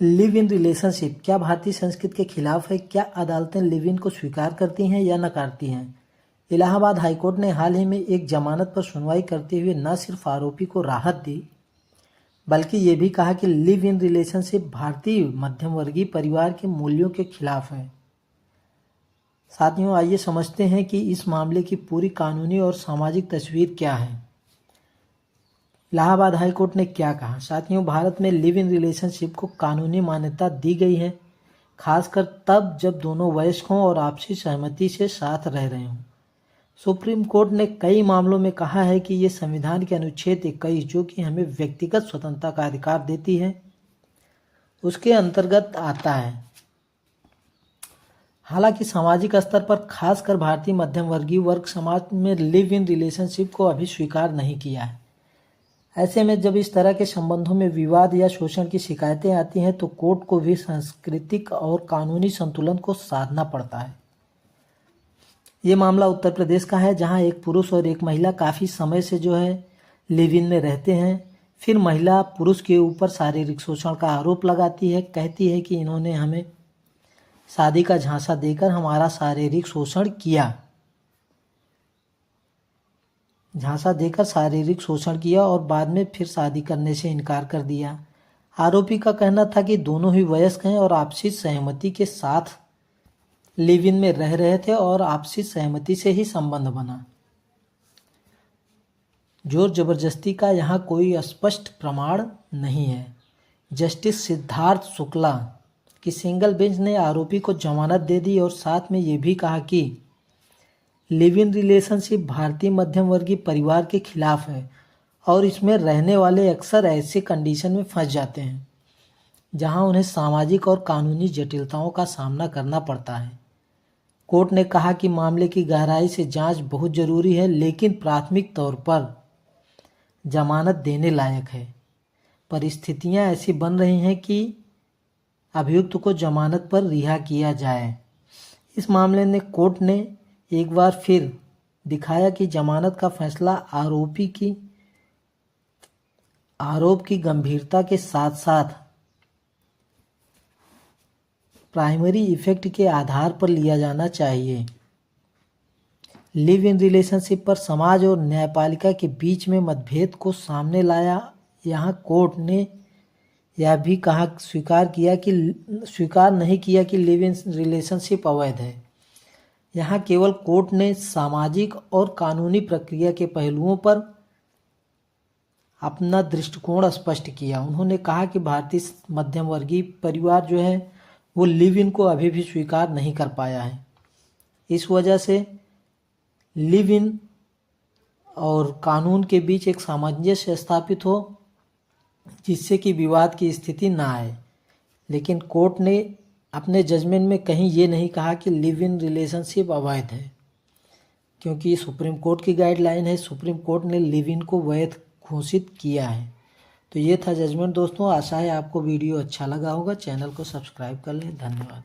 Live in relationship क्या भारतीय संस्कृति के खिलाफ है? क्या अदालतें लिव इन को स्वीकार करती हैं या नकारती हैं? इलाहाबाद हाईकोर्ट ने हाल ही में एक जमानत पर सुनवाई करते हुए न सिर्फ आरोपी को राहत दी, बल्कि ये भी कहा कि लिव इन रिलेशनशिप भारतीय मध्यम वर्गीय परिवार के मूल्यों के खिलाफ है। साथियों, आइए समझते हैं कि इस मामले की पूरी कानूनी और सामाजिक तस्वीर क्या है। इलाहाबाद हाईकोर्ट ने क्या कहा? साथियों, भारत में लिव इन रिलेशनशिप को कानूनी मान्यता दी गई है, खासकर तब जब दोनों वयस्क हों और आपसी सहमति से साथ रह रहे हों। सुप्रीम कोर्ट ने कई मामलों में कहा है कि ये संविधान के अनुच्छेद 21, जो कि हमें व्यक्तिगत स्वतंत्रता का अधिकार देती है, उसके अंतर्गत आता है। हालांकि सामाजिक स्तर पर खासकर भारतीय मध्यम वर्गीय वर्ग समाज में लिव इन रिलेशनशिप को अभी स्वीकार नहीं किया है। ऐसे में जब इस तरह के संबंधों में विवाद या शोषण की शिकायतें आती हैं तो कोर्ट को भी सांस्कृतिक और कानूनी संतुलन को साधना पड़ता है। ये मामला उत्तर प्रदेश का है, जहां एक पुरुष और एक महिला काफ़ी समय से लिव इन में रहते हैं। फिर महिला पुरुष के ऊपर शारीरिक शोषण का आरोप लगाती है, कहती है कि इन्होंने हमें शादी का झांसा देकर हमारा शारीरिक शोषण किया, और बाद में फिर शादी करने से इनकार कर दिया। आरोपी का कहना था कि दोनों ही वयस्क हैं और आपसी सहमति के साथ लिव इन में रह रहे थे और आपसी सहमति से ही संबंध बना। जोर जबरदस्ती का यहाँ कोई स्पष्ट प्रमाण नहीं है। जस्टिस सिद्धार्थ शुक्ला की सिंगल बेंच ने आरोपी को जमानत दे दी और साथ में ये भी कहा कि लिव इन रिलेशनशिप भारतीय मध्यम वर्गीय परिवार के खिलाफ है और इसमें रहने वाले अक्सर ऐसे कंडीशन में फंस जाते हैं जहां उन्हें सामाजिक और कानूनी जटिलताओं का सामना करना पड़ता है। कोर्ट ने कहा कि मामले की गहराई से जांच बहुत जरूरी है, लेकिन प्राथमिक तौर पर जमानत देने लायक है। परिस्थितियां ऐसी बन रही हैं कि अभियुक्त को जमानत पर रिहा किया जाए। इस मामले में कोर्ट ने एक बार फिर दिखाया कि जमानत का फैसला आरोप की गंभीरता के साथ साथ प्राइमरी इफेक्ट के आधार पर लिया जाना चाहिए। लिव इन रिलेशनशिप पर समाज और न्यायपालिका के बीच में मतभेद को सामने लाया। यहाँ कोर्ट ने यह भी स्वीकार नहीं किया कि लिव इन रिलेशनशिप अवैध है। यहाँ केवल कोर्ट ने सामाजिक और कानूनी प्रक्रिया के पहलुओं पर अपना दृष्टिकोण स्पष्ट किया। उन्होंने कहा कि भारतीय मध्यम वर्गीय परिवार वो लिव इन को अभी भी स्वीकार नहीं कर पाया है। इस वजह से लिव इन और कानून के बीच एक सामंजस्य स्थापित हो, जिससे कि विवाद की स्थिति ना आए। लेकिन कोर्ट ने अपने जजमेंट में कहीं ये नहीं कहा कि लिव इन रिलेशनशिप अवैध है, क्योंकि सुप्रीम कोर्ट की गाइडलाइन है। सुप्रीम कोर्ट ने लिव इन को वैध घोषित किया है। तो ये था जजमेंट दोस्तों। आशा है आपको वीडियो अच्छा लगा होगा। चैनल को सब्सक्राइब कर लें। धन्यवाद।